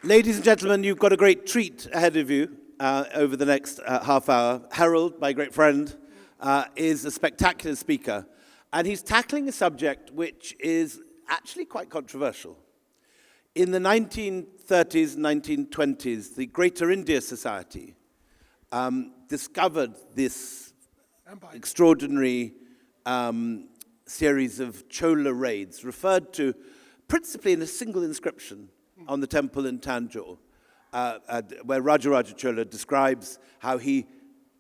Ladies and gentlemen, you've got a great treat ahead of you over the next half hour. Herald, my great friend, is a spectacular speaker, and he's tackling a subject which is actually quite controversial. In the 1930s and 1920s, the Greater India Society discovered this extraordinary series of Chola raids, referred to principally in a single inscription on the temple in Tanjore, where Rajaraja Chola describes how he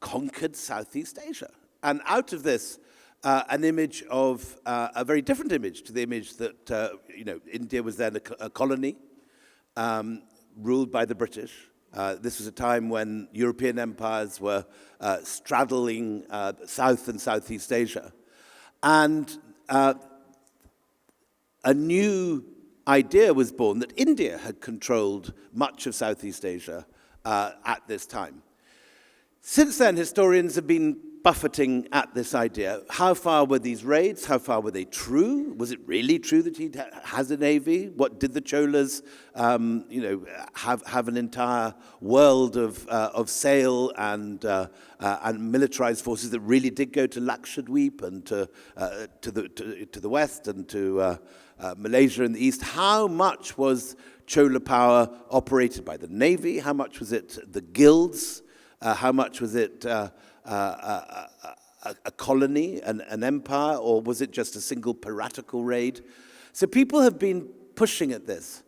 conquered Southeast Asia. And out of this, an image of a very different image to the image that, India was then a colony ruled by the British. This was a time when European empires were straddling South and Southeast Asia. And a new idea was born that India had controlled much of Southeast Asia at this time. Since then, historians have been buffeting at this idea. How far were these raids? How far were they true? Was it really true that he has a navy? What did the Cholas, have an entire world of sail and militarized forces that really did go to Lakshadweep and to the west and to Malaysia in the east? How much was Chola power operated by the navy? How much was it the guilds? How much was it a colony, an empire, or was it just a single piratical raid? So people have been pushing at this.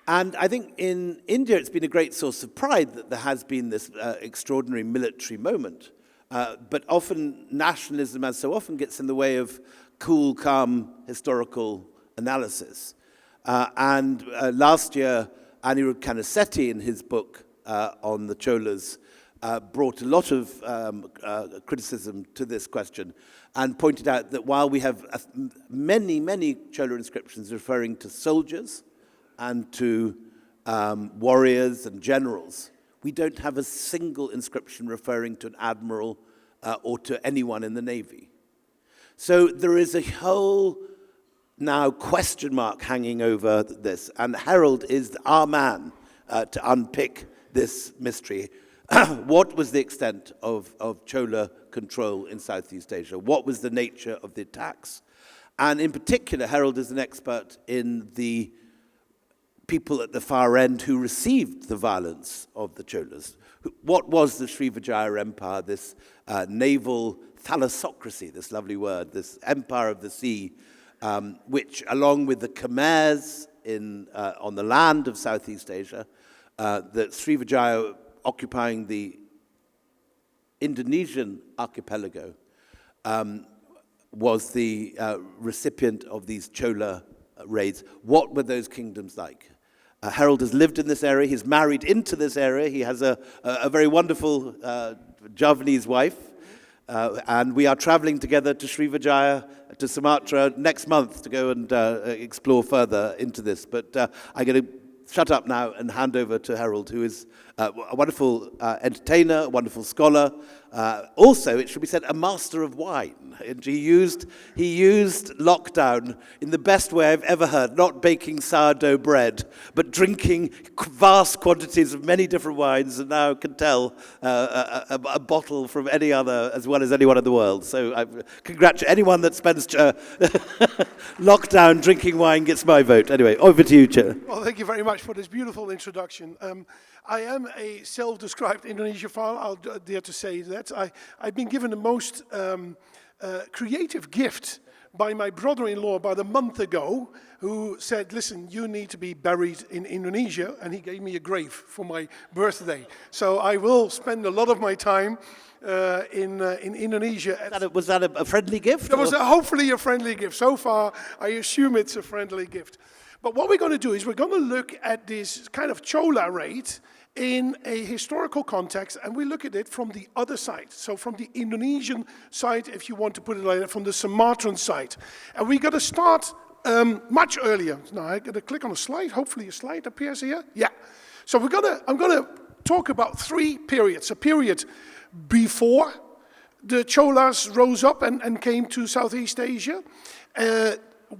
And I think in India it's been a great source of pride that there has been this extraordinary military moment. But often nationalism, as so often, gets in the way of cool, calm historical analysis. And last year, Anirudh Kanasetti, in his book on the Cholas, brought a lot of criticism to this question and pointed out that while we have many, many Chola inscriptions referring to soldiers and to warriors and generals, we don't have a single inscription referring to an admiral or to anyone in the navy. So there is a whole now question mark hanging over this, and Herald is our man to unpick this mystery. What was the extent of Chola control in Southeast Asia? What was the nature of the attacks? And in particular, Herald is an expert in the people at the far end who received the violence of the Cholas. What was the Srivijaya Empire, this naval thalassocracy, this lovely word, this empire of the sea, which, along with the Khmers on the land of Southeast Asia, that Srivijaya occupying the Indonesian archipelago, was the recipient of these Chola raids. What were those kingdoms like? Herald has lived in this area. He's married into this area. He has a very wonderful Javanese wife. And we are traveling together to Srivijaya, to Sumatra next month to go and explore further into this. But I'm going to shut up now and hand over to Herald, who is a wonderful entertainer, a wonderful scholar. Also, it should be said, a master of wine. And he used lockdown in the best way I've ever heard, not baking sourdough bread, but drinking vast quantities of many different wines, and now can tell a bottle from any other as well as anyone in the world. So I congratulate anyone that spends lockdown drinking wine gets my vote. Anyway, over to you, Chair. Well, thank you very much for this beautiful introduction. I am a self-described Indonesiaphile, I'll dare to say that. I've been given the most creative gift by my brother-in-law about a month ago, who said, listen, you need to be buried in Indonesia, and he gave me a grave for my birthday. So I will spend a lot of my time in Indonesia. Was that a friendly gift? It was hopefully a friendly gift. So far, I assume it's a friendly gift. But what we're going to do is we're going to look at this kind of Chola raid in a historical context, and we look at it from the other side. So from the Indonesian side, if you want to put it like that, from the Sumatran side. And we're going to start much earlier. Now I'm going to click on a slide. Hopefully a slide appears here. Yeah. So I'm going to talk about three periods. A period before the Cholas rose up and came to Southeast Asia.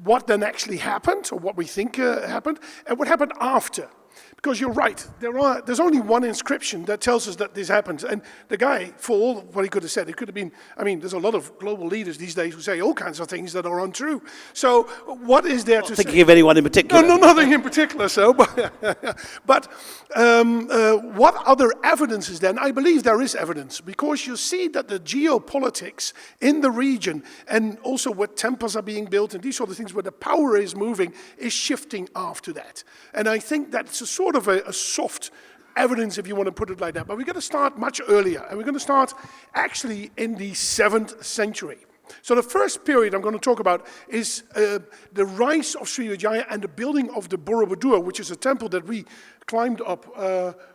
What then actually happened, or what we think happened, and what happened after. Because you're right, there's only one inscription that tells us that this happened. And the guy, for all what he could have said, it could have been, I mean, there's a lot of global leaders these days who say all kinds of things that are untrue. So what is there to say? Thinking of anyone in particular? No, nothing in particular, so. But what other evidence is there? And I believe there is evidence, because you see that the geopolitics in the region, and also where temples are being built and these sort of things, where the power is moving, is shifting after that. And I think that's a sort of a soft evidence, if you want to put it like that. But we're going to start much earlier, and we're going to start actually in the 7th century. So the first period I'm going to talk about is the rise of Srivijaya and the building of the Borobudur, which is a temple that we climbed up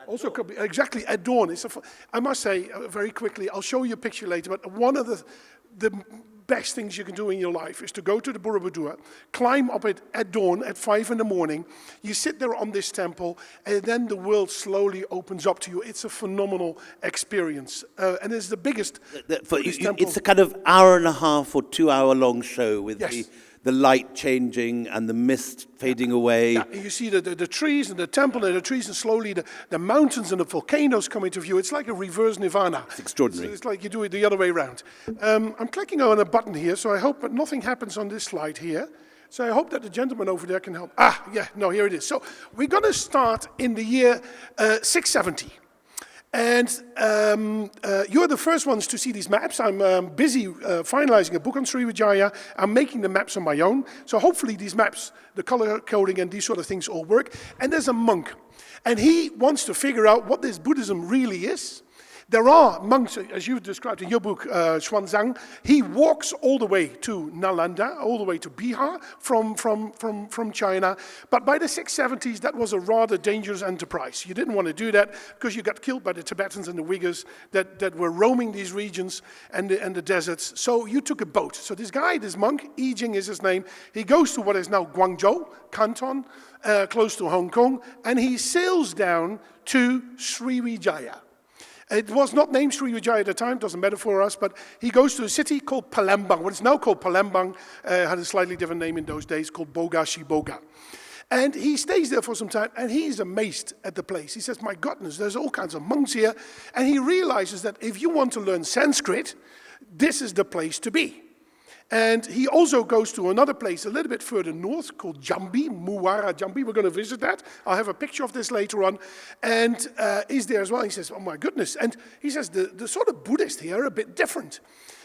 also exactly at dawn. I must say, very quickly, I'll show you a picture later, but one of the best things you can do in your life is to go to the Borobudur, climb up it at dawn at 5 in the morning. You sit there on this temple, and then the world slowly opens up to you. It's a phenomenal experience, and it's the biggest. It's a kind of hour and a half or 2 hour long show with yes. the light changing and the mist fading away. Yeah, and you see the trees and the temple and the trees, and slowly the mountains and the volcanoes come into view. It's like a reverse nirvana. It's extraordinary. It's like you do it the other way around. I'm clicking on a button here, so I hope that nothing happens on this slide here. So I hope that the gentleman over there can help. Here it is. So we're going to start in the year 670. And you're the first ones to see these maps. I'm busy finalizing a book on Srivijaya. I'm making the maps on my own. So hopefully these maps, the color coding and these sort of things all work. And there's a monk. And he wants to figure out what this Buddhism really is. There are monks, as you've described in your book, Xuanzang. He walks all the way to Nalanda, all the way to Bihar from China. But by the 670s, that was a rather dangerous enterprise. You didn't want to do that because you got killed by the Tibetans and the Uyghurs that were roaming these regions and the deserts. So you took a boat. So this guy, this monk, Yi Jing is his name, he goes to what is now Guangzhou, Canton, close to Hong Kong, and he sails down to Srivijaya. It was not named Srivijaya at the time, doesn't matter for us, but he goes to a city called Palembang. What is now called Palembang had a slightly different name in those days, called Boga Shiboga. And he stays there for some time, and he's amazed at the place. He says, my goodness, there's all kinds of monks here. And he realizes that if you want to learn Sanskrit, this is the place to be. And he also goes to another place a little bit further north called Jambi, Muara Jambi. We're going to visit that. I'll have a picture of this later on. And he's there as well. He says, oh my goodness. And he says, the sort of Buddhists here are a bit different.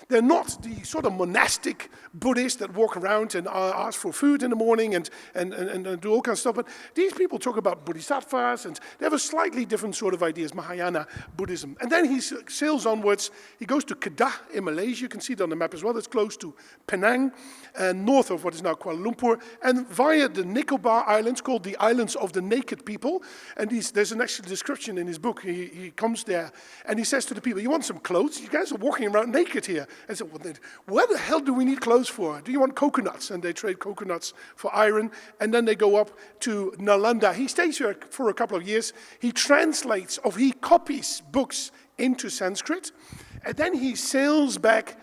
They're not the sort of monastic Buddhists that walk around and ask for food in the morning and do all kinds of stuff. But these people talk about bodhisattvas, and they have a slightly different sort of ideas, Mahayana Buddhism. And then he sails onwards. He goes to Kedah in Malaysia. You can see it on the map as well. It's close to Penang, and north of what is now Kuala Lumpur, and via the Nicobar Islands, called the Islands of the Naked People. And there's an actual description in his book. He comes there, and he says to the people, you want some clothes? You guys are walking around naked here. And so, well, what the hell do we need clothes for? Do you want coconuts? And they trade coconuts for iron. And then they go up to Nalanda. He stays here for a couple of years. He translates, or he copies books into Sanskrit. And then he sails back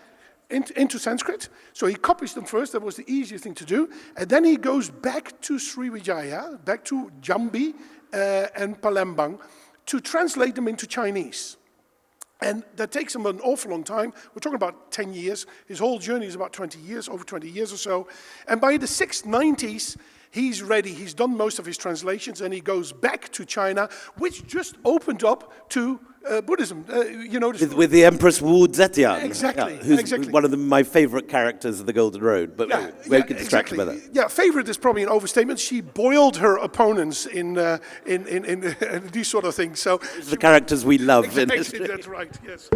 into Sanskrit. So he copies them first. That was the easiest thing to do. And then he goes back to Srivijaya, back to Jambi and Palembang, to translate them into Chinese. And that takes him an awful long time. We're talking about 10 years. His whole journey is about 20 years, over 20 years or so. And by the 690s, he's ready. He's done most of his translations, and he goes back to China, which just opened up to Buddhism. With the Empress Wu Zetian. Exactly. Who's one of my favorite characters of the Golden Road. But we get distracted by that. Yeah, favorite is probably an overstatement. She boiled her opponents in these sort of things. So the characters we love exactly, in history. That's right, yes.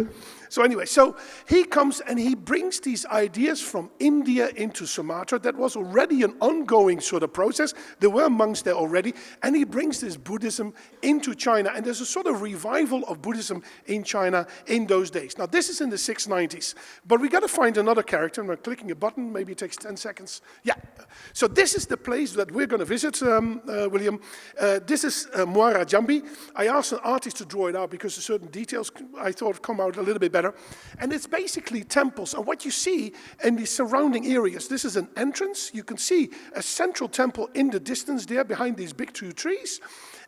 So anyway, so he comes and he brings these ideas from India into Sumatra. That was already an ongoing sort of process. There were monks there already. And he brings this Buddhism into China. And there's a sort of revival of Buddhism in China in those days. Now, this is in the 690s. But we got to find another character. I'm clicking a button. Maybe it takes 10 seconds. Yeah. So this is the place that we're going to visit, William. This is Muara Jambi. I asked an artist to draw it out because certain details I thought come out a little bit better. And it's basically temples. And what you see in the surrounding areas, this is an entrance. You can see a central temple in the distance there behind these big two trees.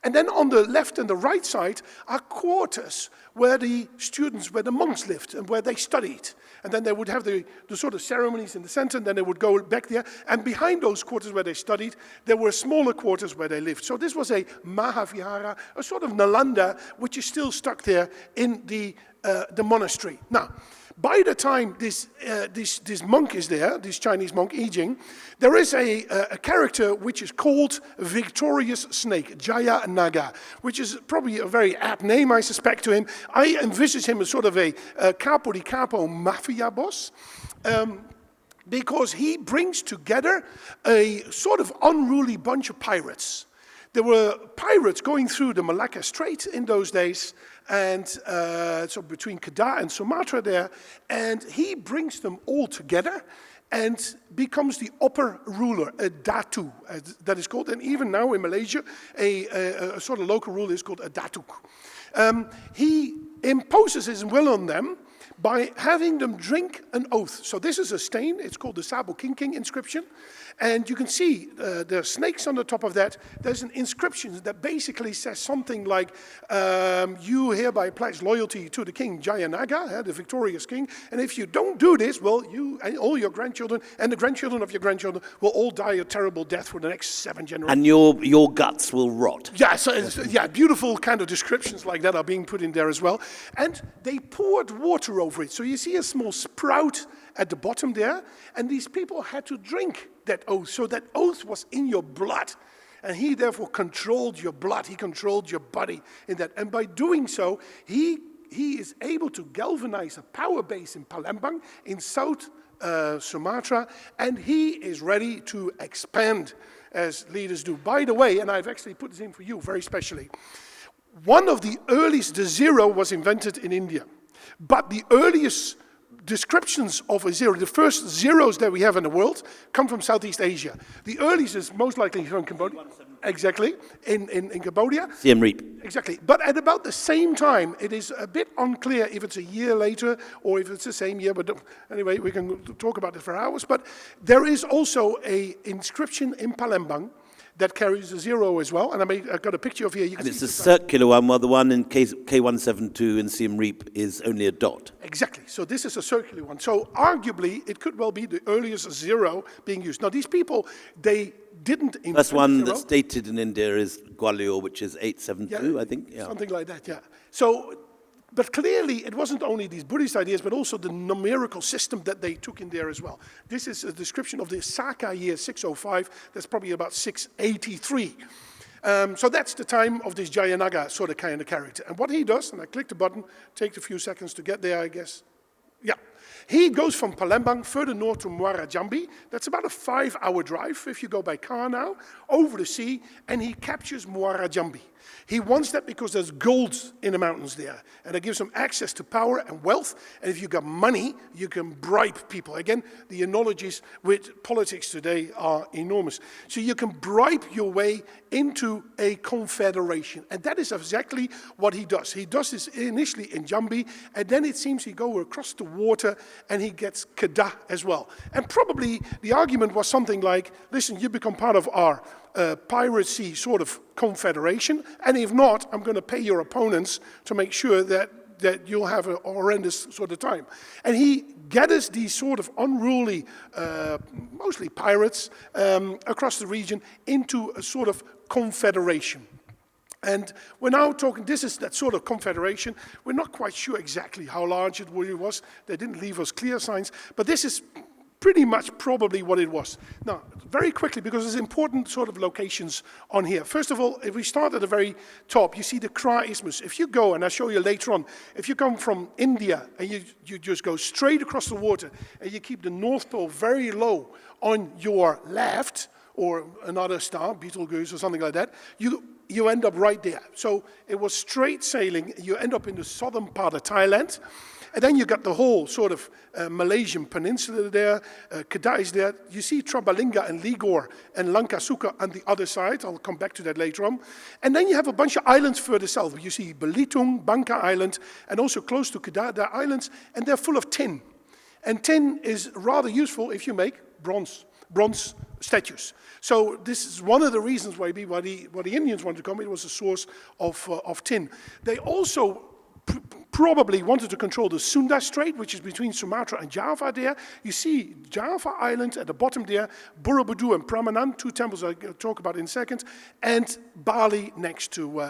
And then on the left and the right side are quarters where the students, where the monks lived and where they studied. And then they would have the sort of ceremonies in the center, and then they would go back there. And behind those quarters where they studied, there were smaller quarters where they lived. So this was a Mahavihara, a sort of Nalanda, which is still stuck there in the monastery. Now, by the time this monk is there, this Chinese monk, I Ching, there is a character which is called Victorious Snake, Jaya Naga, which is probably a very apt name, I suspect, to him. I envisage him as sort of a capo di capo mafia boss, because he brings together a sort of unruly bunch of pirates. There were pirates going through the Malacca Strait in those days, and so between Kedah and Sumatra there, and he brings them all together and becomes the upper ruler, a Datu, that is called, and even now in Malaysia, a sort of local ruler is called a Datuk. He imposes his will on them by having them drink an oath. So this is a stain, it's called the Sabo King King inscription, and you can see there are snakes on the top of that. There's an inscription that basically says something like, you hereby pledge loyalty to the king Jayanaga, the victorious king, and if you don't do this, well, you and all your grandchildren and the grandchildren of your grandchildren will all die a terrible death for the next 7 generations. And your guts will rot. Yeah, so yeah, beautiful kind of descriptions like that are being put in there as well. And they poured water over it. So you see a small sprout at the bottom there, and these people had to drink that oath. So that oath was in your blood. And he therefore controlled your blood, he controlled your body in that. And by doing so, he is able to galvanize a power base in Palembang, in South Sumatra, and he is ready to expand as leaders do. By the way, and I've actually put this in for you very specially, one of the earliest, the zero was invented in India. But the earliest descriptions of a zero, the first zeros that we have in the world, come from Southeast Asia. The earliest is most likely from Cambodia. Exactly, in Cambodia. Siem Reap. Exactly. But at about the same time, it is a bit unclear if it's a year later or if it's the same year. But anyway, we can talk about it for hours. But there is also an inscription in Palembang that carries a zero as well, and I've got a picture of here. You can and it's a circular one, while the one in K172 in Siem Reap is only a dot. Exactly, so this is a circular one. So arguably, it could well be the earliest zero being used. Now these people, they didn't invent That's one zero. that's dated in India is Gwalior, which is 872, I think. Yeah. Something like that, yeah. So, but clearly, it wasn't only these Buddhist ideas, but also the numerical system that they took in there as well. This is a description of the Saka year 605. That's probably about 683. So that's the time of this Jayanaga sort of kind of character. And what he does, and I click the button, takes a few seconds to get there, I guess. Yeah. He goes from Palembang further north to Muara Jambi. That's about a 5-hour drive if you go by car now, over the sea, and he captures Muara Jambi. He wants that because there's gold in the mountains there, and it gives him access to power and wealth, and if you got money, you can bribe people. Again, the analogies with politics today are enormous. So you can bribe your way into a confederation, and that is exactly what he does. He does this initially in Jambi, and then it seems he goes across the water, and he gets Kedah as well. And probably the argument was something like, listen, you become part of our piracy sort of confederation, and if not, I'm going to pay your opponents to make sure that you'll have a horrendous sort of time. And he gathers these sort of unruly, mostly pirates, across the region into a sort of confederation. And we're now talking, this is that sort of confederation. We're not quite sure exactly how large it really was. They didn't leave us clear signs, but this is pretty much probably what it was. Now, very quickly, because there's important sort of locations on here. First of all, if we start at the very top, you see the Kra Isthmus. If you go, and I'll show you later on, if you come from India and you just go straight across the water and you keep the North Pole very low on your left, or another star, Betelgeuse or something like that, you end up right there. So it was straight sailing. You end up in the southern part of Thailand. And then you got the whole sort of Malaysian peninsula there, Kedah is there. You see Trabalinga and Ligor and Langkasuka on the other side. I'll come back to that later on. And then you have a bunch of islands further south. You see Belitung, Bangka Island, and also close to Kedah, there are islands, and they're full of tin. And tin is rather useful if you make bronze. bronze statues. So this is one of the reasons why the Indians wanted to come. It was a source of tin. They also probably wanted to control the Sunda Strait, which is between Sumatra and Java there. You see Java Island at the bottom there, Borobudur and Prambanan, two temples I'll talk about in a second, and Bali next to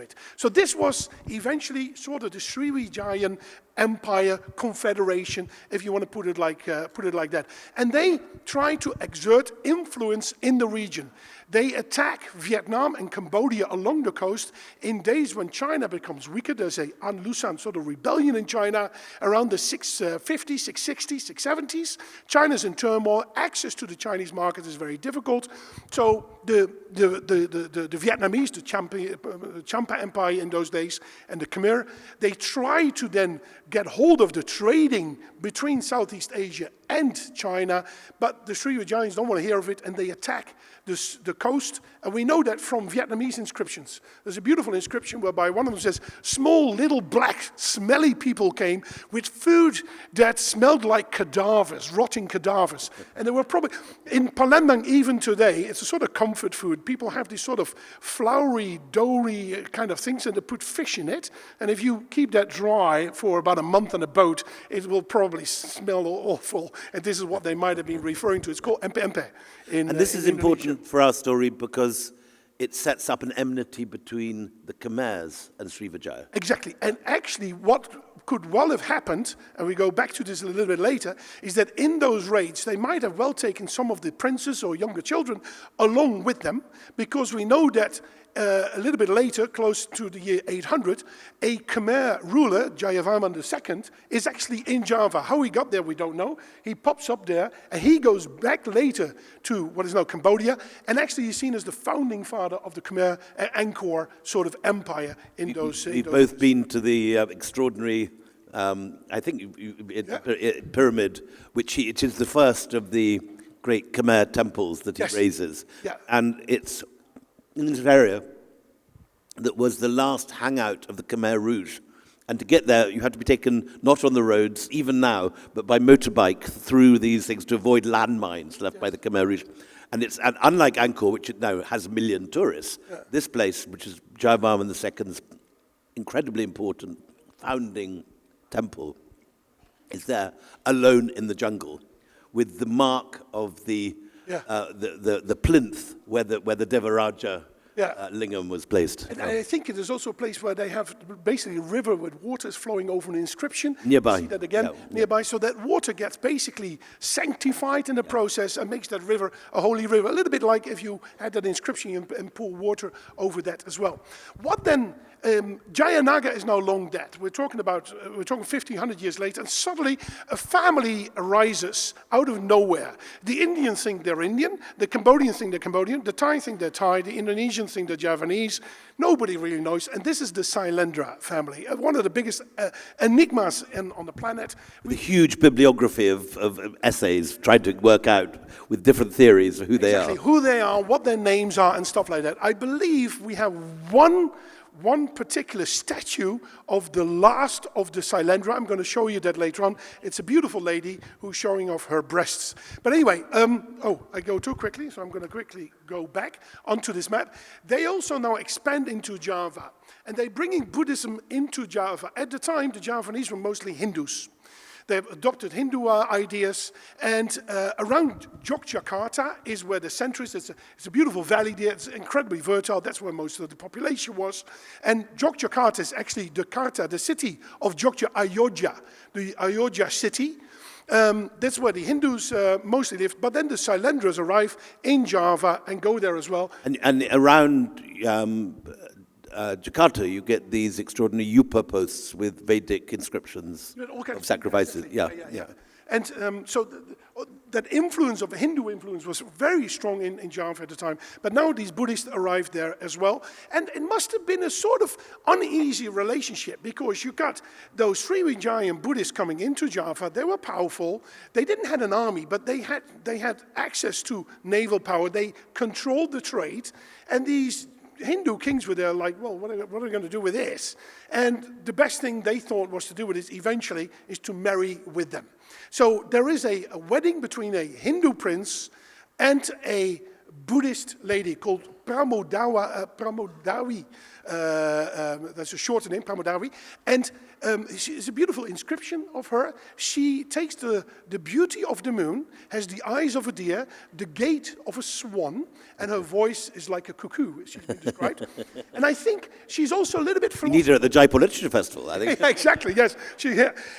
it. So this was eventually sort of the Srivijayan Empire Confederation, if you want to put it like that. And they try to exert influence in the region. They attack Vietnam and Cambodia along the coast in days when China becomes weaker. There's a An Lushan sort of rebellion in China around the 650s, 660s, 670s. China's in turmoil. Access to the Chinese market is very difficult. So the Vietnamese, the Champa Empire in those days, and the Khmer, they try to then get hold of the trading between Southeast Asia and China, but the Srivijayans don't want to hear of it, and they attack the coast. And we know that from Vietnamese inscriptions. There's a beautiful inscription whereby one of them says, small, little, black, smelly people came with food that smelled like cadavers, rotting cadavers. And they were probably, in Palembang even today, it's a sort of comfort food. People have these sort of floury, doughy kind of things, and they put fish in it. And if you keep that dry for about a month on a boat, it will probably smell awful. And this is what they might have been referring to. It's called empe-empe. And this is important for our story because it sets up an enmity between the Khmers and Srivijaya. Exactly. And actually what could well have happened, and we go back to this a little bit later, is that in those raids they might have well taken some of the princes or younger children along with them, because we know that a little bit later, close to the year 800, a Khmer ruler, Jayavarman II, is actually in Java. How he got there, we don't know. He pops up there, and he goes back later to what is now Cambodia, and actually he's seen as the founding father of the Khmer Angkor sort of empire in those days. You've both been to the extraordinary, I think, pyramid, it is the first of the great Khmer temples that he raises. Yeah. And it's in this area that was the last hangout of the Khmer Rouge. And to get there, you had to be taken not on the roads, even now, but by motorbike through these things to avoid landmines left by the Khmer Rouge. And unlike Angkor, which now has 1 million tourists, this place, which is Jayavarman II's incredibly important founding temple, is there alone in the jungle with the mark of the plinth where the Devaraja lingam was placed. And I think it is also a place where they have basically a river with water is flowing over an inscription. Nearby. You see that again, nearby. So that water gets basically sanctified in the process and makes that river a holy river. A little bit like if you had that inscription and pour water over that as well. What then? Jayanagar is now long dead. We're talking 50, 100 years later, and suddenly a family arises out of nowhere. The Indians think they're Indian, the Cambodians think they're Cambodian, the Thai think they're Thai, the Indonesians think they're Javanese. Nobody really knows, and this is the Shailendra family, one of the biggest enigmas on the planet. With a huge bibliography of essays trying to work out with different theories of who they are. Who they are, what their names are, and stuff like that. I believe we have one particular statue of the last of the Shailendra. I'm going to show you that later on. It's a beautiful lady who's showing off her breasts. But anyway, I go too quickly, so I'm going to quickly go back onto this map. They also now expand into Java, and they're bringing Buddhism into Java. At the time, the Javanese were mostly Hindus. They've adopted Hindu ideas, and around Jakarta is where the center is. It's a beautiful valley there. It's incredibly fertile. That's where most of the population was. And Jakarta is actually the city of Ayodhya, the Ayodhya city. That's where the Hindus mostly lived. But then the Shailendras arrive in Java and go there as well. And around Jakarta, you get these extraordinary yupa posts with Vedic inscriptions of sacrifices. And so that influence of Hindu influence was very strong in Java at the time. But now these Buddhists arrived there as well. And it must have been a sort of uneasy relationship, because you got those Srivijayan Buddhists coming into Java. They were powerful. They didn't have an army, but they had access to naval power. They controlled the trade. And these Hindu kings were there like, well, what are we going to do with this? And the best thing they thought was to do with it eventually is to marry with them. So there is a wedding between a Hindu prince, and a Buddhist lady called Pramodawi. That's a shorter name, Pramodawi. And it's a beautiful inscription of her. She takes the beauty of the moon, has the eyes of a deer, the gait of a swan, and her voice is like a cuckoo, as she's been described. And I think she's also a little bit You need her at the Jaipur Literature Festival, I think. Exactly, yes.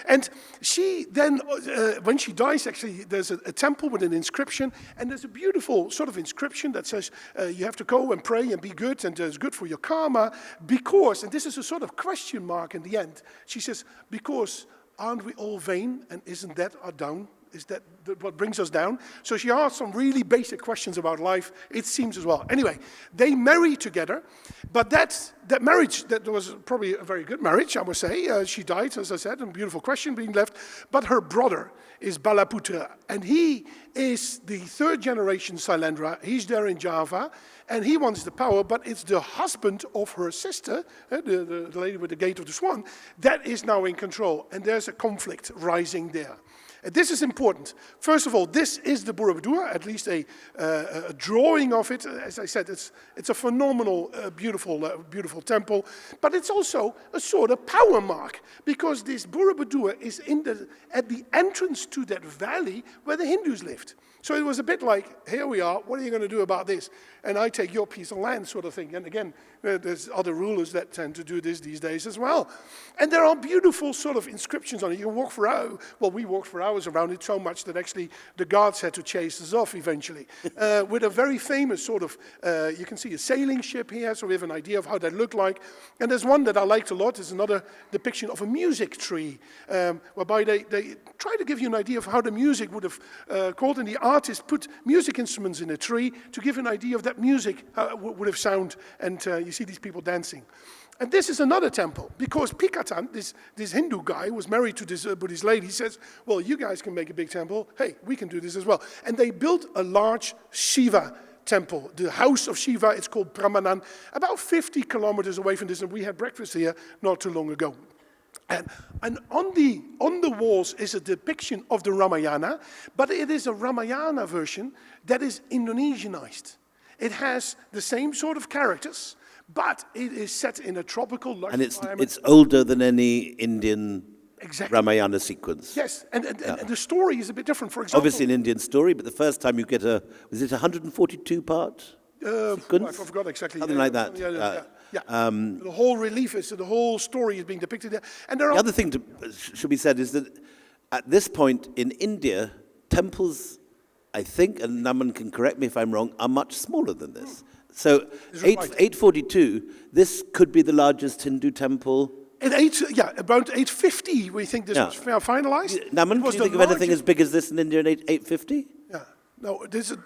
And she then, when she dies, actually, there's a temple with an inscription, and there's a beautiful sort of inscription that says, you have to go and pray and be good, and it's good for your karma, because, and this is a sort of question mark in the end, she says, because aren't we all vain, and isn't that our down? Is that what brings us down? So she asked some really basic questions about life, it seems as well. Anyway, they marry together, but that marriage, that was probably a very good marriage, I must say. She died, as I said, and a beautiful question being left. But her brother is Balaputra, and he is the third generation Shailendra. He's there in Java, and he wants the power, but it's the husband of her sister, the lady with the gate of the swan, that is now in control, and there's a conflict rising there. This is important. First of all, this is the Borobudur, at least a drawing of it. As I said, it's a phenomenal, beautiful temple, but it's also a sort of power mark, because this Borobudur is at the entrance to that valley where the Hindus lived. So it was a bit like, here we are, what are you going to do about this? And I take your piece of land, sort of thing. And again, there's other rulers that tend to do this these days as well. And there are beautiful sort of inscriptions on it. You can walk for hours. Well, we walked for hours around it so much that actually the guards had to chase us off eventually. With a very famous sort of, you can see a sailing ship here, so we have an idea of how that looked like. And there's one that I liked a lot. There's another depiction of a music tree, whereby they try to give you an idea of how the music would have called, and the artist put music instruments in a tree to give an idea of that music would have sound, and you see these people dancing. And this is another temple, because Pikatan, this Hindu guy, was married to this Buddhist lady. He says, well, you guys can make a big temple. Hey, we can do this as well. And they built a large Shiva temple, the house of Shiva. It's called Brahmanan, about 50 kilometers away from this, and we had breakfast here not too long ago. And on the walls is a depiction of the Ramayana, but it is a Ramayana version that is Indonesianized. It has the same sort of characters, but it is set in a tropical lush environment. And it's older than any Indian Exactly. Ramayana sequence. Yes, and the story is a bit different. For example, Obviously an Indian story, but the first time you get was it 142-part sequence? I forgot exactly. Something like that. The whole relief the whole story is being depicted there. And the other thing should be said is that at this point in India, temples, I think, and Naman can correct me if I'm wrong, are much smaller than this. So 842, this could be the largest Hindu temple. About 850 we think this was finalized. Naman, can you think of anything as big as this in India in 850? Yeah, no, this is...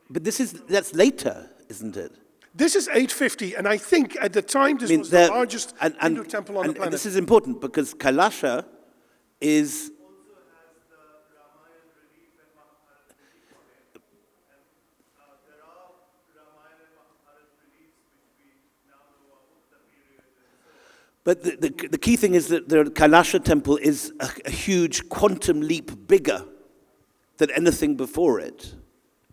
But that's later, isn't it? This is 850, and I think at the time this was the largest Hindu temple on the planet. And this is important because Kailasha is... But the key thing is that the Kailasha temple is a huge quantum leap bigger than anything before it.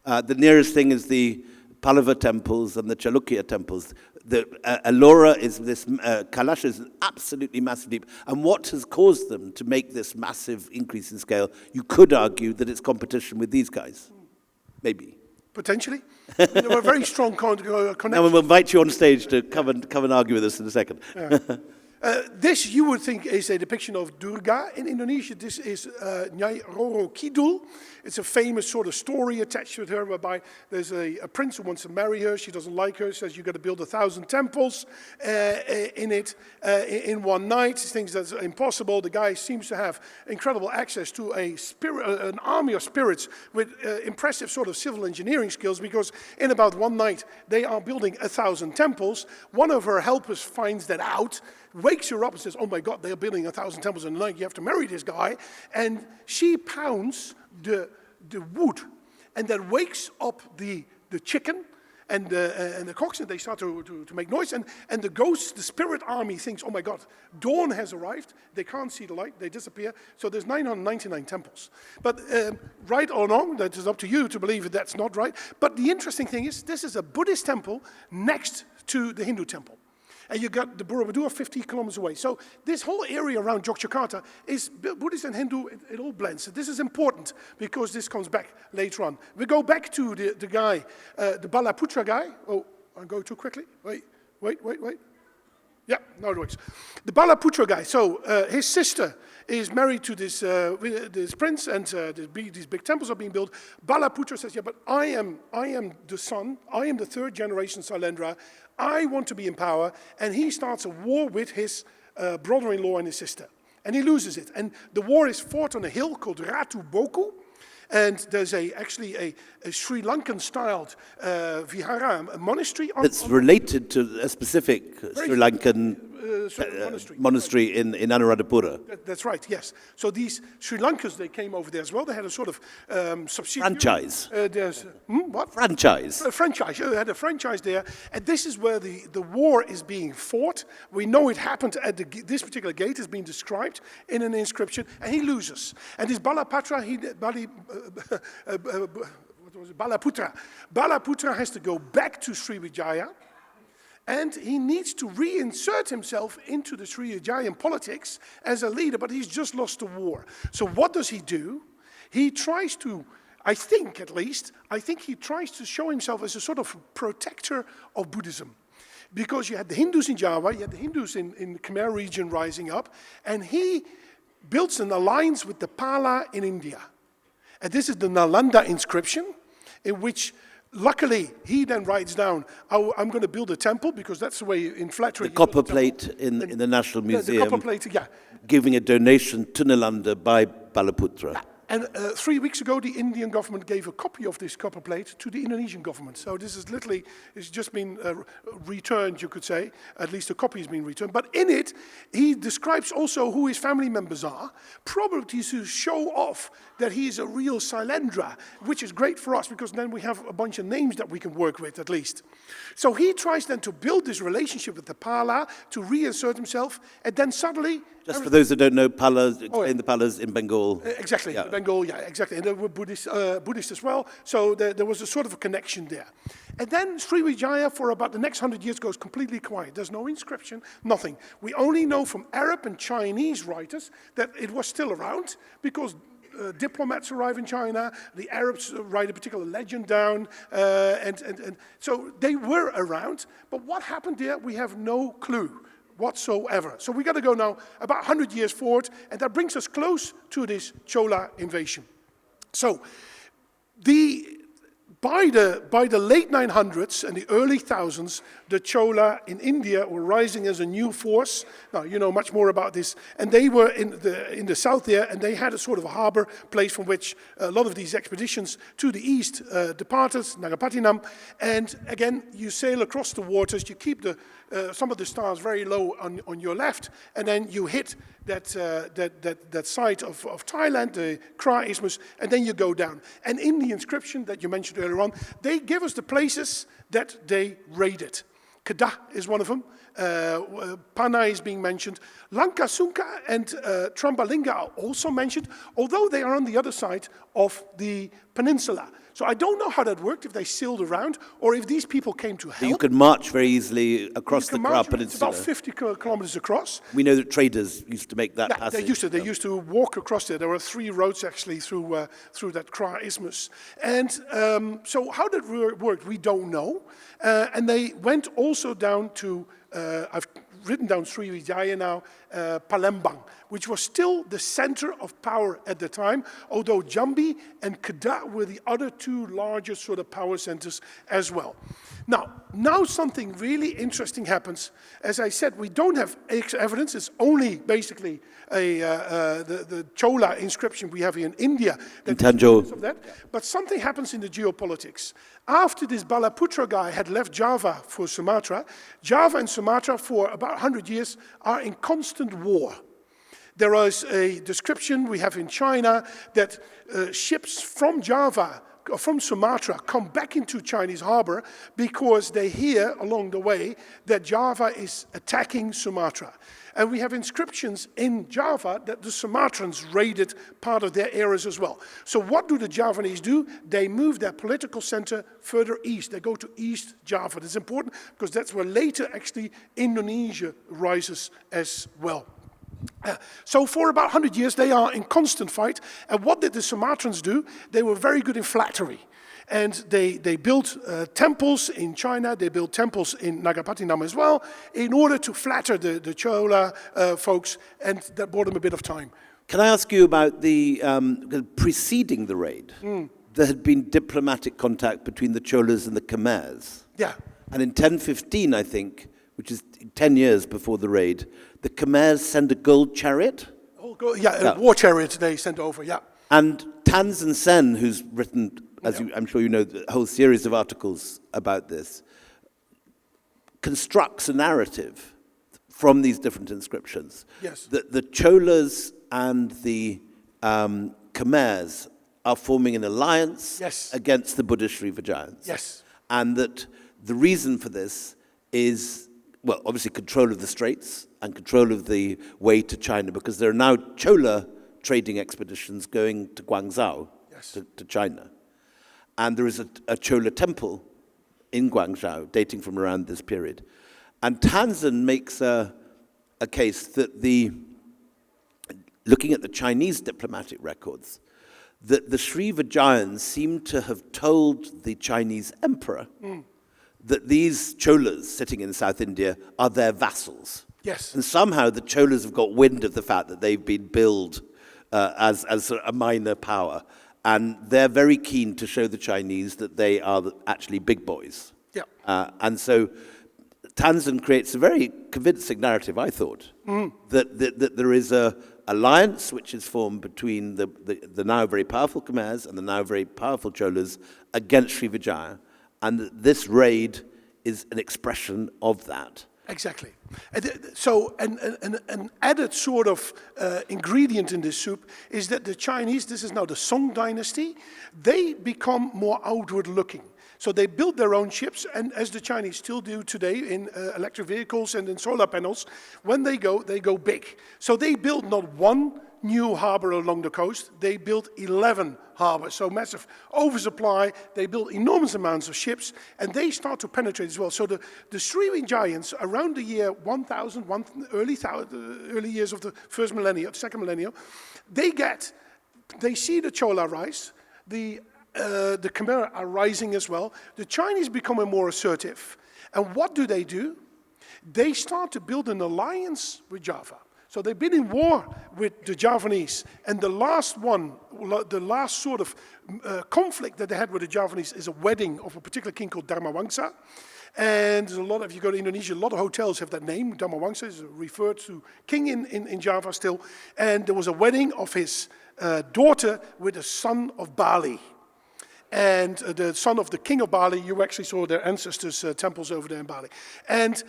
The nearest thing is the Pallava temples and the Chalukya temples. The Ellora is this, Kailasha is an absolutely massive leap. And what has caused them to make this massive increase in scale? You could argue that it's competition with these guys. Maybe. Potentially. There were very strong connections. Now we'll invite you on stage to come and argue with us in a second. Yeah. This you would think is a depiction of Durga. In Indonesia, this is Nyai Roro Kidul. It's a famous sort of story attached with her, whereby there's a prince who wants to marry her. She doesn't like her, says you've got to build 1,000 temples in one night. He thinks that's impossible. The guy seems to have incredible access to an army of spirits with impressive sort of civil engineering skills, because in about one night they are building 1,000 temples. One of her helpers finds that out, wakes her up and says, oh my God, they're building 1,000 temples in a night, you have to marry this guy. And she pounds the wood, and that wakes up the chicken, and the cocks, and they start to make noise, and the ghosts, the spirit army thinks, oh my God, dawn has arrived, they can't see the light, they disappear, so there's 999 temples. But right or wrong, that is up to you to believe that that's not right, but the interesting thing is, this is a Buddhist temple next to the Hindu temple. And you got the Borobudur 50 kilometers away. So this whole area around Yogyakarta is Buddhist and Hindu, it all blends. So this is important because this comes back later on. We go back to the guy, the Balaputra guy. Oh, I'm going too quickly. Wait. Yeah, now it works. The Balaputra guy, so his sister is married to this prince, and these big temples are being built. Balaputra says, yeah, but I am the son, I am the third generation Shailendra, I want to be in power, and he starts a war with his brother-in-law and his sister. And he loses it. And the war is fought on a hill called Ratu Boku, and there's actually a Sri Lankan-styled vihara, a monastery. That's related to a specific Sri Lankan monastery in Anuradhapura. That's right, yes. So these Sri Lankans, they came over there as well. They had a sort of subsidiary. Franchise. What? Franchise. Franchise. They had a franchise there. And this is where the war is being fought. We know it happened at this particular gate is being described in an inscription. And he loses. And this Balaputra, Balaputra has to go back to Srivijaya. And he needs to reinsert himself into the Srivijayan politics as a leader, but he's just lost the war. So what does he do? He tries to, I think he tries to show himself as a sort of protector of Buddhism. Because you had the Hindus in Java, you had the Hindus in the Khmer region rising up, and he builds an alliance with the Pala in India. And this is the Nalanda inscription, in which luckily, he then writes down, I'm going to build a temple, because that's the way in flattery. The copper plate in the National Museum, the copper plate, yeah. Giving a donation to Nalanda by Balaputra. And 3 weeks ago, the Indian government gave a copy of this copper plate to the Indonesian government. So this is literally, it's just been returned, you could say. At least a copy has been returned. But in it, he describes also who his family members are, probably to show off that he is a real Shailendra, which is great for us, because then we have a bunch of names that we can work with, at least. So he tries then to build this relationship with the Pala, to reinsert himself, and then suddenly... Just for those who don't know, Palas, explain the Palas in Bengal. Exactly, yeah. Bengal, yeah, exactly. And they were Buddhist as well, so there was a sort of a connection there. And then Srivijaya, for about the next 100 years, goes completely quiet. There's no inscription, nothing. We only know from Arab and Chinese writers that it was still around, because diplomats arrive in China, the Arabs write a particular legend down, and so they were around. But what happened there, we have no clue whatsoever. So we got to go now about 100 years forward, and that brings us close to this Chola invasion. So by the late 900s and the early 1000s, the Chola in India were rising as a new force. Now, you know much more about this. And they were in the south there, and they had a sort of a harbor place from which a lot of these expeditions to the east departed, Nagapattinam. And again, you sail across the waters, you keep some of the stars very low on your left, and then you hit that site of Thailand, the Kra Isthmus, and then you go down. And in the inscription that you mentioned earlier on, they give us the places that they raided. Kedah is one of them. Panay is being mentioned. Lankasungka and Trambalinga are also mentioned, although they are on the other side of the peninsula. So I don't know how that worked, if they sailed around, or if these people came to help. You could march very easily across the Kra Peninsula. It's about 50 kilometers across. We know that traders used to make that passage. They used to walk across there. There were 3 roads actually through that Kra Isthmus. And so how that worked, we don't know. And they went also down to, I've written down Srivijaya now, Palembang, which was still the center of power at the time, although Jambi and Kedah were the other 2 largest sort of power centers as well. Now something really interesting happens. As I said, we don't have evidence. It's only basically the Chola inscription we have here in India. In Tanjore. Of that. But something happens in the geopolitics. After this Balaputra guy had left Java for Sumatra, Java and Sumatra for about 100 years are in constant war. There is a description we have in China that ships from Java from Sumatra come back into Chinese harbor because they hear along the way that Java is attacking Sumatra. And we have inscriptions in Java that the Sumatrans raided part of their areas as well. So what do the Javanese do? They move their political center further east. They go to East Java. That's important because that's where later actually Indonesia rises as well. So for about 100 years, they are in constant fight. And what did the Sumatrans do? They were very good in flattery. And they built temples in China, they built temples in Nagapattinam as well, in order to flatter the Chola folks, and that bought them a bit of time. Can I ask you about the preceding the raid? There had been diplomatic contact between the Cholas and the Khmers. Yeah. And in 1015, I think, which is 10 years before the raid, the Khmers send a gold chariot. Oh, a war chariot they sent over, yeah. And Tansen Sen, who's written, I'm sure you know, the whole series of articles about this, constructs a narrative from these different inscriptions. Yes. That the Cholas and the Khmers are forming an alliance against the Buddhist Srivijayans. Yes. And that the reason for this is, well, obviously control of the straits and control of the way to China, because there are now Chola trading expeditions going to Guangzhou, to China. And there is a Chola temple in Guangzhou dating from around this period. And Tansen makes a case that looking at the Chinese diplomatic records, that the Srivijayans seem to have told the Chinese emperor that these Cholas sitting in South India are their vassals. Yes. And somehow the Cholas have got wind of the fact that they've been billed as a minor power. And they're very keen to show the Chinese that they are actually big boys. Yeah. And so Tansen creates a very convincing narrative, I thought, that there is a alliance which is formed between the now very powerful Khmers and the now very powerful Cholas against Srivijaya, and that this raid is an expression of that. Exactly. So an added sort of ingredient in this soup is that the Chinese, this is now the Song dynasty, they become more outward looking. So they build their own ships, and as the Chinese still do today in electric vehicles and in solar panels, when they go big. So they build not one new harbor along the coast, they built 11 harbors, so massive oversupply. They built enormous amounts of ships, and they start to penetrate as well. So the Srivijayans, around the year 1000, early years of the first millennium, second millennium, they see the Chola rise, the Khmer are rising as well. The Chinese becoming more assertive. And what do? They start to build an alliance with Java. So they've been in war with the Javanese, and the last sort of conflict that they had with the Javanese is a wedding of a particular king called Dharmawangsa. And there's if you go to Indonesia, a lot of hotels have that name. Dharmawangsa is referred to king in Java still. And there was a wedding of his daughter with the son of Bali. And the son of the king of Bali, you actually saw their ancestors' temples over there in Bali. And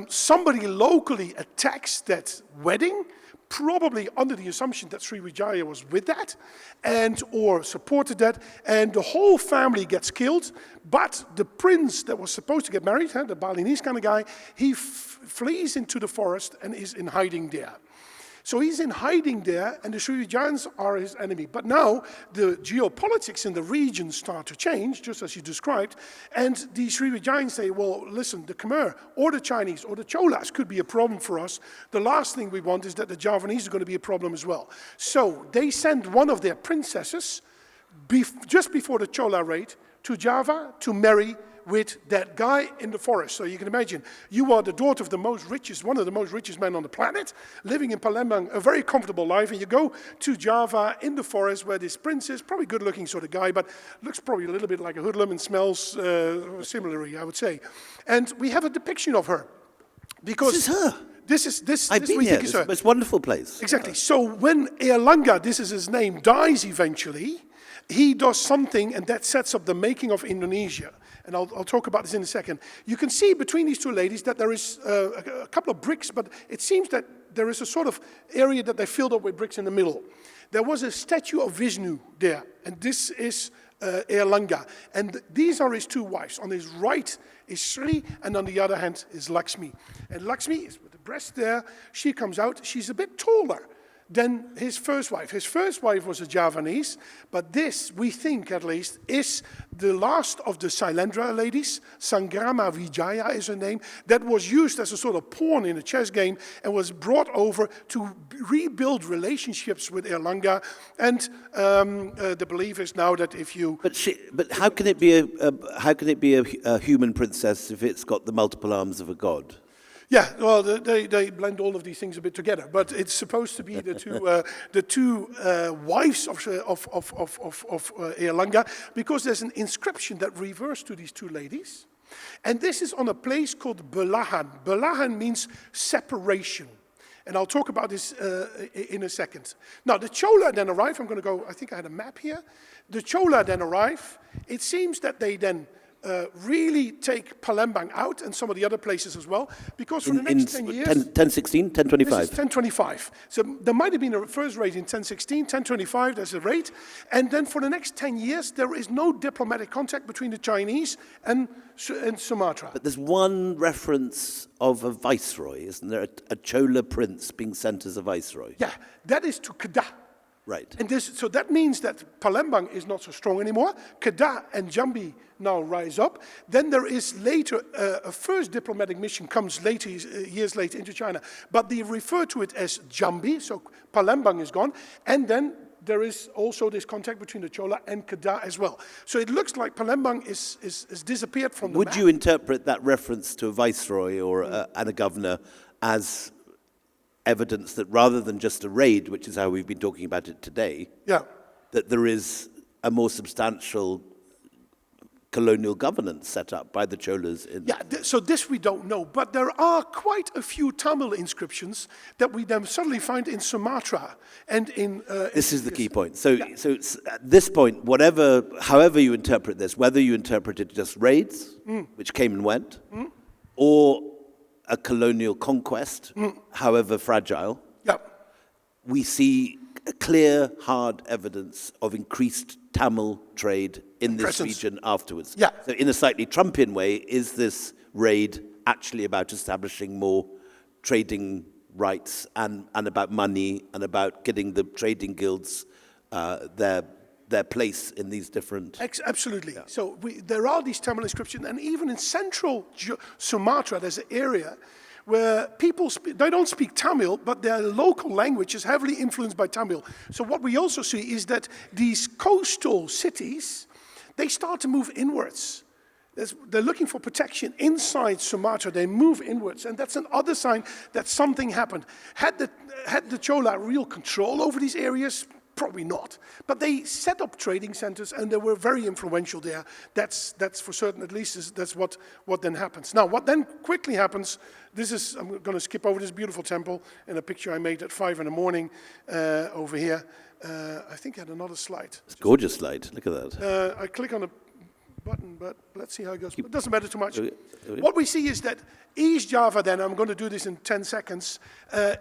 somebody locally attacks that wedding, probably under the assumption that Srivijaya was with that, or supported that, and the whole family gets killed. But the prince that was supposed to get married, the Balinese kind of guy, he flees into the forest and is in hiding there. So he's in hiding there, and the Srivijayans are his enemy. But now the geopolitics in the region start to change, just as you described, and the Srivijayans say, well, listen, the Khmer or the Chinese or the Cholas could be a problem for us. The last thing we want is that the Javanese are going to be a problem as well. So they send one of their princesses, just before the Chola raid, to Java to marry with that guy in the forest. So you can imagine, you are the daughter of one of the most richest men on the planet, living in Palembang, a very comfortable life, and you go to Java in the forest where this prince is, probably good-looking sort of guy, but looks probably a little bit like a hoodlum and smells similarly, I would say. And we have a depiction of her. Because this is her. This we think is her. It's a wonderful place. Exactly. So when Erlanga, this is his name, dies eventually, he does something, and that sets up the making of Indonesia. And I'll talk about this in a second. You can see between these two ladies that there is a couple of bricks, but it seems that there is a sort of area that they filled up with bricks in the middle. There was a statue of Vishnu there, and this is Erlanga. And these are his two wives. On his right is Sri, and on the other hand is Lakshmi. And Lakshmi is with the breast there. She comes out. She's a bit taller than his first wife. His first wife was a Javanese, but this, we think at least, is the last of the Shailendra ladies. Sangrama Vijaya is her name. That was used as a sort of pawn in a chess game and was brought over to rebuild relationships with Erlanga. And the belief is now that if you... But how can it be a human princess if it's got the multiple arms of a god? Yeah, well, they blend all of these things a bit together, but it's supposed to be the two wives of Erlanga, because there's an inscription that refers to these two ladies, and this is on a place called Belahan. Belahan means separation, and I'll talk about this in a second. Now, the Chola then arrive. I'm going to go. I think I had a map here. The Chola then arrive. It seems that they then really take Palembang out and some of the other places as well, because for the next 10 years... 1016, 1025? This is 1025. So there might have been a first raid in 1016, 1025, there's a raid, and then for the next 10 years there is no diplomatic contact between the Chinese and Sumatra. But there's one reference of a viceroy, isn't there? A Chola prince being sent as a viceroy. Yeah, that is to Kedah. Right. And so that means that Palembang is not so strong anymore. Kedah and Jambi now rise up. Then there is later, a first diplomatic mission comes later, years later into China. But they refer to it as Jambi, so Palembang is gone. And then there is also this contact between the Chola and Kedah as well. So it looks like Palembang is disappeared from the map. Would you interpret that reference to a viceroy or and a governor as evidence that rather than just a raid, which is how we've been talking about it today, that there is a more substantial colonial governance set up by the Cholas? So this we don't know, but there are quite a few Tamil inscriptions that we then suddenly find in Sumatra and in... this is the key point. So at this point, however you interpret this, whether you interpret it just raids, which came and went, or a colonial conquest, however fragile, we see a clear, hard evidence of increased Tamil trade in this region afterwards. So in a slightly Trumpian way, is this raid actually about establishing more trading rights and about money and about getting the trading guilds their place in these different... Absolutely. So there are these Tamil inscriptions, and even in central Sumatra, there's an area where people they don't speak Tamil, but their local language is heavily influenced by Tamil. So what we also see is that these coastal cities, they start to move inwards. They're looking for protection inside Sumatra. They move inwards, and that's another sign that something happened. Had the Chola real control over these areas? Probably not. But they set up trading centers, and they were very influential there. That's for certain, at least that's what then happens. Now, what then quickly happens, I'm going to skip over this beautiful temple in a picture I made at 5 in the morning over here. I think I had another slide. It's a gorgeous slide, look at that. I click on the button, but let's see how it goes. It doesn't matter too much. What we see is that East Java then, I'm going to do this in 10 seconds,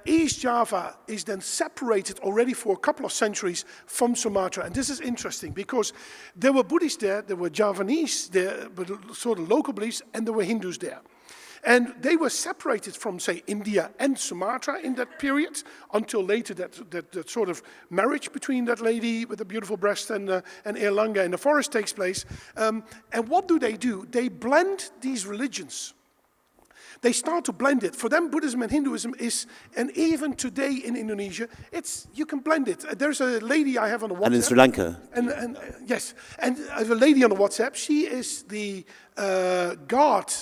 East Java is then separated already for a couple of centuries from Sumatra. And this is interesting because there were Buddhists there were Javanese there, but sort of local beliefs, and there were Hindus there. And they were separated from, say, India and Sumatra in that period, until later that sort of marriage between that lady with the beautiful breast and Erlanga in the forest takes place. And what do? They blend these religions. They start to blend it. For them, Buddhism and Hinduism is, and even today in Indonesia, you can blend it. There's a lady I have on the WhatsApp. And in Sri Lanka. And yes, and I have a lady on the WhatsApp. She is the guard,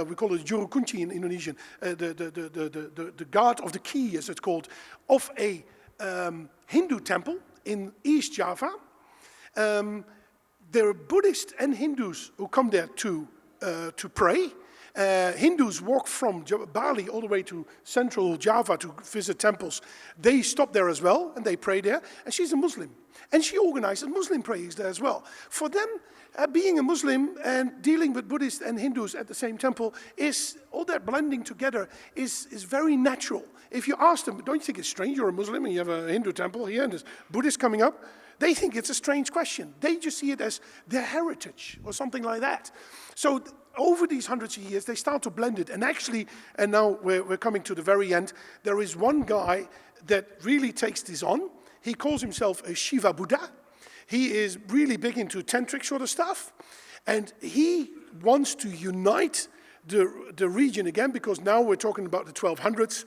we call it Juru Kunci in Indonesian, the guard of the key, as it's called, of a Hindu temple in East Java. There are Buddhists and Hindus who come there to pray. Hindus walk from Bali all the way to central Java to visit temples. They stop there as well, and they pray there. And she's a Muslim. And she organizes Muslim prayers there as well. For them, being a Muslim and dealing with Buddhists and Hindus at the same temple, all that blending together is very natural. If you ask them, don't you think it's strange you're a Muslim and you have a Hindu temple here and there's Buddhists coming up? they think it's a strange question. They just see it as their heritage or something like that. So over these hundreds of years, they start to blend it. And actually, and now we're coming to the very end, there is one guy that really takes this on. He calls himself a Shiva Buddha. He is really big into tantric sort of stuff. And he wants to unite the region again, because now we're talking about the 1200s.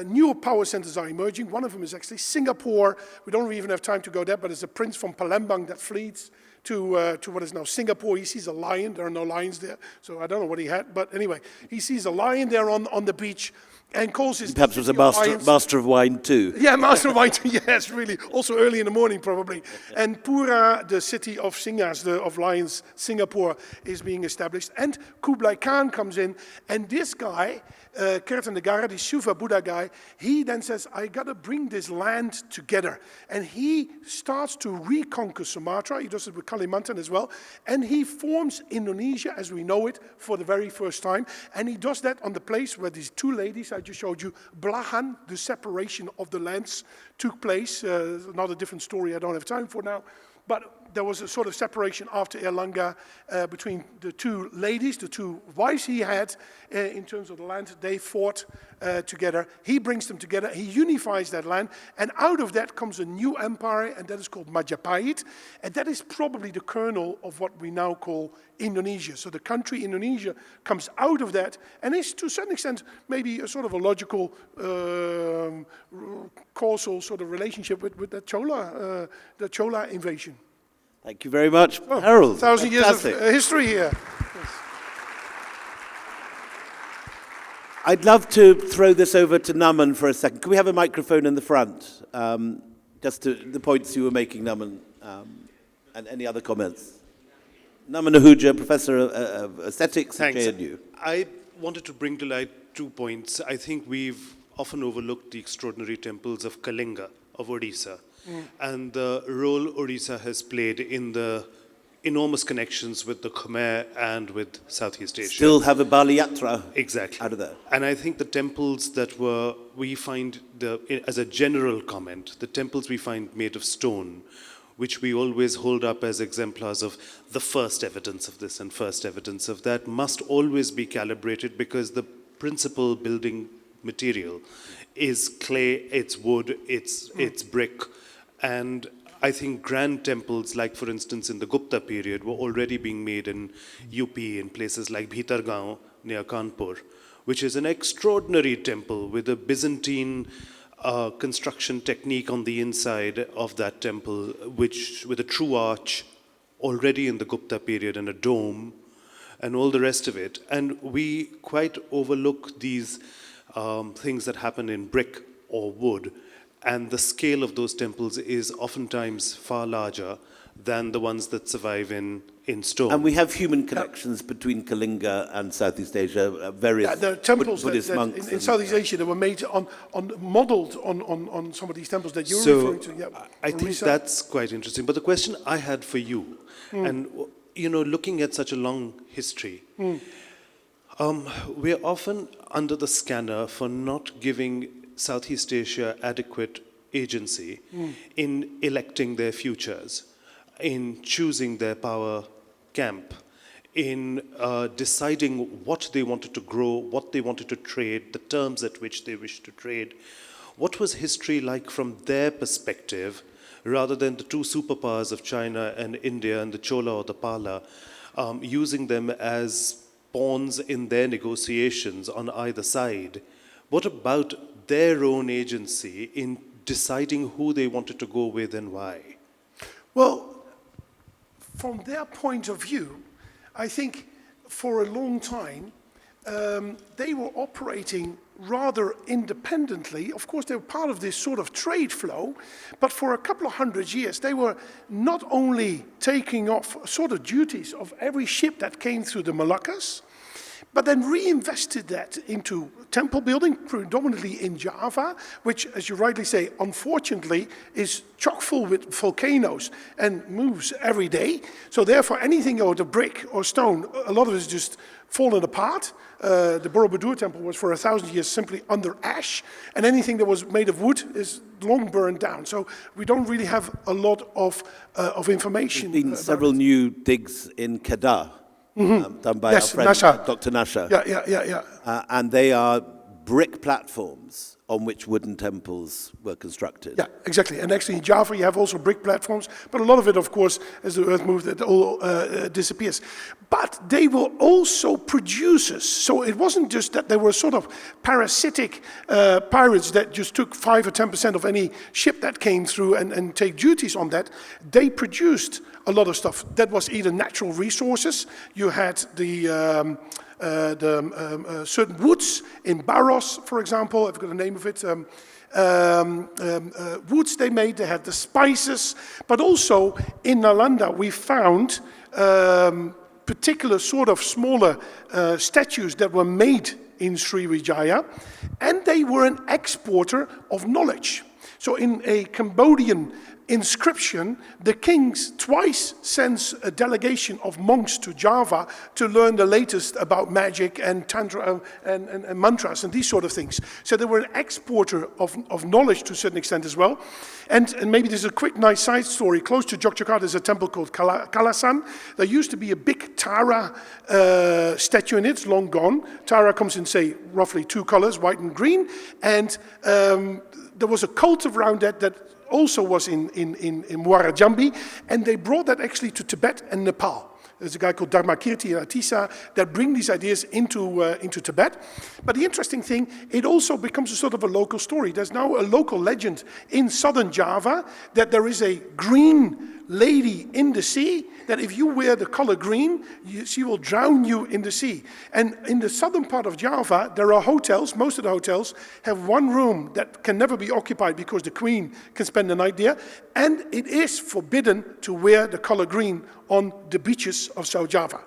New power centers are emerging. One of them is actually Singapore. We don't even have time to go there, but it's a prince from Palembang that flees to what is now Singapore. He sees a lion. There are no lions there, so I don't know what he had. But anyway, he sees a lion there on the beach and calls his... Perhaps was a master of wine too. Yeah, master of wine too, yes, really. Also early in the morning, probably. And Pura, the city of Singas, of lions, Singapore, is being established. And Kublai Khan comes in, and this guy, Kertanegara, the Shiva Buddha guy, he then says, I got to bring this land together. And he starts to reconquer Sumatra. He does it with Kalimantan as well. And he forms Indonesia as we know it for the very first time. And he does that on the place where these two ladies I just showed you, Belahan, the separation of the lands, took place. Another different story I don't have time for now. But there was a sort of separation after Erlanga between the two ladies, the two wives he had in terms of the land. They fought together. He brings them together. He unifies that land. And out of that comes a new empire, and that is called Majapahit. And that is probably the kernel of what we now call Indonesia. So the country Indonesia comes out of that, and is to a certain extent maybe a sort of a logical causal sort of relationship with the Chola invasion. Thank you very much, Herald. 1,000 years of history here. Yes. I'd love to throw this over to Naman for a second. Can we have a microphone in the front? Just to the points you were making, Naman, and any other comments. Naman Ahuja, Professor of Aesthetics at JNU. I wanted to bring to light 2 points. I think we've often overlooked the extraordinary temples of Kalinga, of Odisha, and the role Odisha has played in the enormous connections with the Khmer and with Southeast Asia. Still have a Bali Yatra exactly out of there. And I think the temples that we find, as a general comment, the temples we find made of stone, which we always hold up as exemplars of the first evidence of this and first evidence of that, must always be calibrated, because the principal building material is clay, it's wood, it's brick. And I think grand temples, like for instance in the Gupta period, were already being made in UP, in places like Bhitargaon near Kanpur, which is an extraordinary temple with a Byzantine construction technique on the inside of that temple, which with a true arch already in the Gupta period and a dome and all the rest of it. And we quite overlook these things that happen in brick or wood, and the scale of those temples is oftentimes far larger than the ones that survive in stone. And we have human connections between Kalinga and Southeast Asia, various the temples Buddhist that monks. In Southeast Asia, they were made modeled on some of these temples that you're referring to. Yeah, I think that's quite interesting. But the question I had for you, and looking at such a long history, we're often under the scanner for not giving Southeast Asia adequate agency in electing their futures, in choosing their power camp, in deciding what they wanted to grow, what they wanted to trade, the terms at which they wished to trade. What was history like from their perspective, rather than the two superpowers of China and India and the Chola or the Pala, using them as pawns in their negotiations on either side? What about their own agency in deciding who they wanted to go with and why? Well, from their point of view, I think for a long time, they were operating rather independently. Of course, they were part of this sort of trade flow, but for a couple of 100 years, they were not only taking off sort of duties of every ship that came through the Moluccas, but then reinvested that into temple building, predominantly in Java, which, as you rightly say, unfortunately is chock full with volcanoes and moves every day. So therefore, anything out of brick or stone, a lot of it is just fallen apart. The Borobudur temple was for 1,000 years simply under ash, and anything that was made of wood is long burned down. So we don't really have a lot of information. There's been several new digs in Kedah. Done by Yes, our friend Nasha. Dr. Nasha. Yeah. And they are brick platforms on which wooden temples were constructed. Yeah, exactly. And actually in Java you have also brick platforms, but a lot of it, of course, as the earth moves, it all disappears. But they were also producers. So it wasn't just that they were sort of parasitic pirates that just took 5 or 10% of any ship that came through and take duties on that. They produced a lot of stuff that was either natural resources. You had the certain woods in Barros, for example. I've got the name of it. Woods they made. They had the spices, but also in Nalanda we found particular sort of smaller statues that were made in Srivijaya, and they were an exporter of knowledge. So in a Cambodian inscription, the king twice sends a delegation of monks to Java to learn the latest about magic and tantra and mantras and these sort of things. So they were an exporter of knowledge to a certain extent as well. And maybe there's a quick nice side story. Close to Jakarta there's a temple called Kalasan. There used to be a big Tara statue in it, it's long gone. Tara comes in, say, roughly 2 colors, white and green. And there was a cult around that also was in Muara Jambi, and they brought that actually to Tibet and Nepal. There's a guy called Dharmakirti and Atisa that bring these ideas into Tibet. But the interesting thing, it also becomes a sort of a local story. There's now a local legend in southern Java that there is a green lady in the sea, that if you wear the color green, she will drown you in the sea. And in the southern part of Java, there are hotels. Most of the hotels have one room that can never be occupied because the queen can spend the night there. And it is forbidden to wear the color green on the beaches of South Java.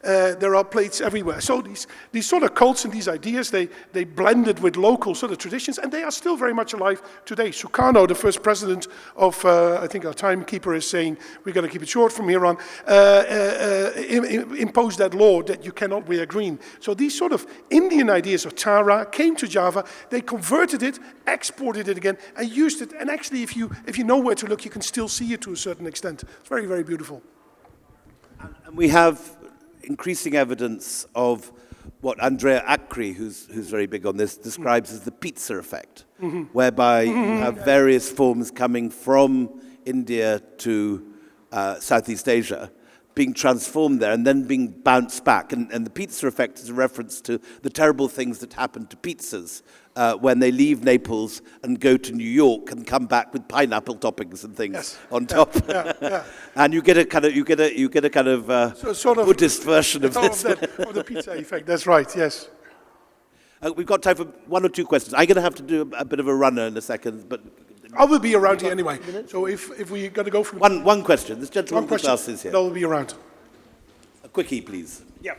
There are plates everywhere. So these sort of cults and these ideas, they blended with local sort of traditions, and they are still very much alive today. Sukarno, the first president of, I think our timekeeper is saying, we've got to keep it short from here on, imposed that law that you cannot wear green. So these sort of Indian ideas of Tara came to Java, they converted it, exported it again, and used it. And actually, if you know where to look, you can still see it to a certain extent. It's very, very beautiful. And we have increasing evidence of what Andrea Acri, who's very big on this, describes as the pizza effect, whereby you have various forms coming from India to Southeast Asia, being transformed there and then being bounced back. And the pizza effect is a reference to the terrible things that happen to pizzas when they leave Naples and go to New York and come back with pineapple toppings and things on top. And you get a kind of sort of Buddhist version of this. Of the pizza effect. That's right. Yes. We've got time for 1 or 2 questions. I'm going to have to do a bit of a runner in a second, but I will be around here anyway. So if we got to go through one question. This gentleman with the glasses here. I will be around. A quickie, please. Yeah.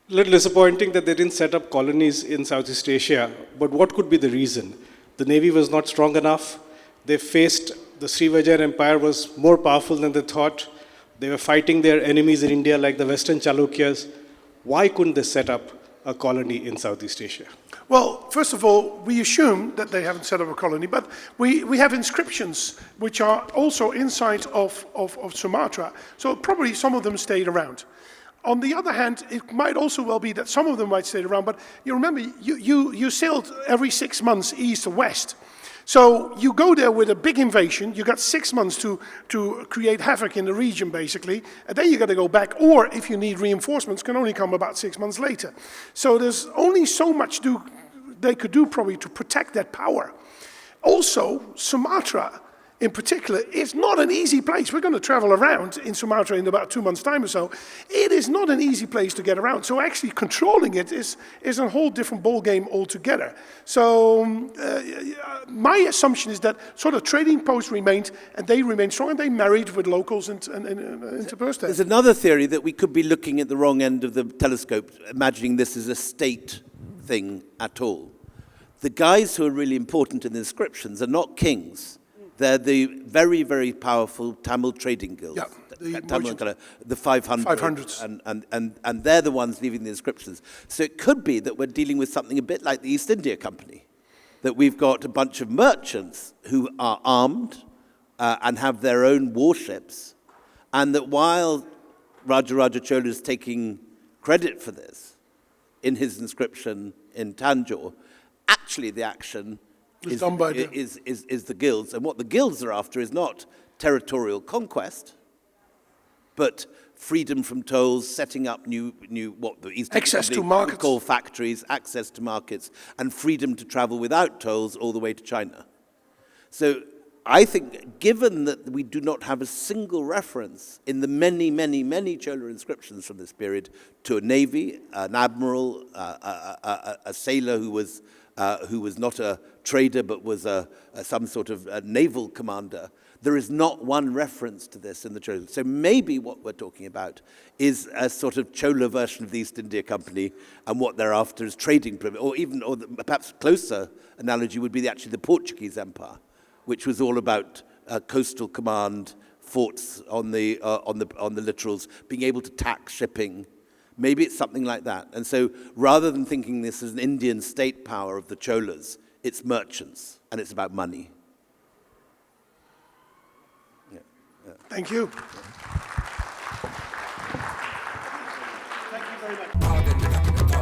A little disappointing that they didn't set up colonies in Southeast Asia, but what could be the reason? The navy was not strong enough. They faced the Srivijaya Empire was more powerful than they thought. They were fighting their enemies in India like the Western Chalukyas. Why couldn't they set up a colony in Southeast Asia? Well, first of all, we assume that they haven't set up a colony, but we have inscriptions which are also inside of Sumatra. So probably some of them stayed around. On the other hand, it might also well be that some of them might stay around, but you remember, you sailed every 6 months east or west. So you go there with a big invasion, you got 6 months to create havoc in the region, basically, and then you got to go back, or if you need reinforcements, can only come about 6 months later. So there's only so much they could do probably to protect that power. Also, Sumatra in particular, is not an easy place. We're going to travel around in Sumatra in about 2 months' time or so. It is not an easy place to get around. So actually controlling it is a whole different ballgame altogether. So my assumption is that sort of trading posts remained, and they remained strong, and they married with locals and interspersed there. There's another theory that we could be looking at the wrong end of the telescope, imagining this as a state thing at all. The guys who are really important in the inscriptions are not kings. They're the very, very powerful Tamil trading guilds. Yeah, the 500s. And they're the ones leaving the inscriptions. So it could be that we're dealing with something a bit like the East India Company, that we've got a bunch of merchants who are armed and have their own warships, and that while Rajaraja Chola is taking credit for this in his inscription in Tanjore, actually the action is the guilds. And what the guilds are after is not territorial conquest, but freedom from tolls, setting up new what the East access India to markets, call factories, access to markets, and freedom to travel without tolls all the way to China. So I think, given that we do not have a single reference in the many, many, many Chola inscriptions from this period to a navy, an admiral, a sailor who was not a trader but was some sort of a naval commander, there is not one reference to this in the Chola. So maybe what we're talking about is a sort of Chola version of the East India Company, and what they're after is trading privilege, or perhaps closer analogy would be actually the Portuguese Empire, which was all about coastal command, forts on the littorals, being able to tax shipping. Maybe it's something like that. And so rather than thinking this as an Indian state power of the Cholas, it's merchants, and it's about money. Thank you. Thank you very much.